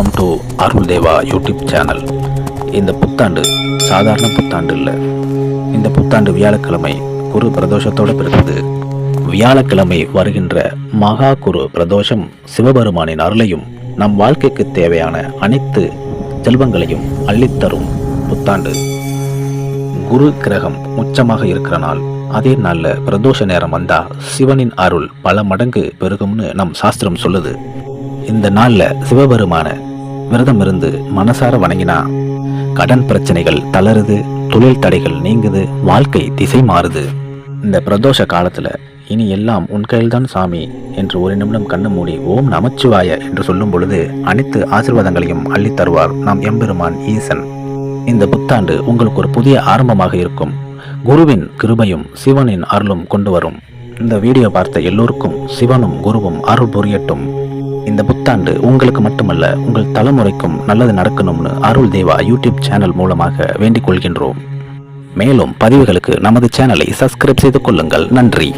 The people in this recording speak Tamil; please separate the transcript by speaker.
Speaker 1: Welcome to Arul Deva YouTube channel. இந்த புத்தாண்டு சாதாரண புத்தாண்டு இல்லை. இந்த புத்தாண்டு வியாழக்கிழமை குரு பிரதோஷத்தோடு பிறந்தது. வியாழக்கிழமை வருகின்ற மகா குரு பிரதோஷம் சிவபெருமானின் அருளையும் நம் வாழ்க்கைக்கு தேவையான அனைத்து செல்வங்களையும் அள்ளித்தரும் புத்தாண்டு. குரு கிரகம் உச்சமாக இருக்கிற நாள். அதே நாளில் பிரதோஷ நேரம் வந்தா சிவனின் அருள் பல மடங்கு பெருகும்னு நம் சாஸ்திரம் சொல்லுது. இந்த நாளில் சிவபெருமான விரதம் இருந்து மனசார வணங்கினா கடன் பிரச்சனைகள் தளருது, தொழில் தடைகள் நீங்குது, வாழ்க்கை திசை மாறுது. இந்த பிரதோஷ காலத்துல இனி எல்லாம் உன் கையில்தான் சாமி என்று ஒரு நிமிடம் கண்ணு மூடி ஓம் நமச்சிவாய என்று சொல்லும் பொழுது அனைத்து ஆசீர்வாதங்களையும் அள்ளித் தருவார் நம் எம்பெருமான் ஈசன். இந்த புத்தாண்டு உங்களுக்கு ஒரு புதிய ஆரம்பமாக இருக்கும். குருவின் கிருபையும் சிவனின் அருளும் கொண்டு வரும். இந்த வீடியோ பார்த்த எல்லோருக்கும் சிவனும் குருவும் அருள் புரியட்டும். இந்த புத்தாண்டு உங்களுக்கு மட்டுமல்ல, உங்கள் தலைமுறைக்கும் நல்லது நடக்கணும்னு அருள் தேவா யூடியூப் சேனல் மூலமாக வேண்டிக் கொள்கின்றோம். மேலும் பதிவுகளுக்கு நமது சேனலை சப்ஸ்கிரைப் செய்து கொள்ளுங்கள். நன்றி.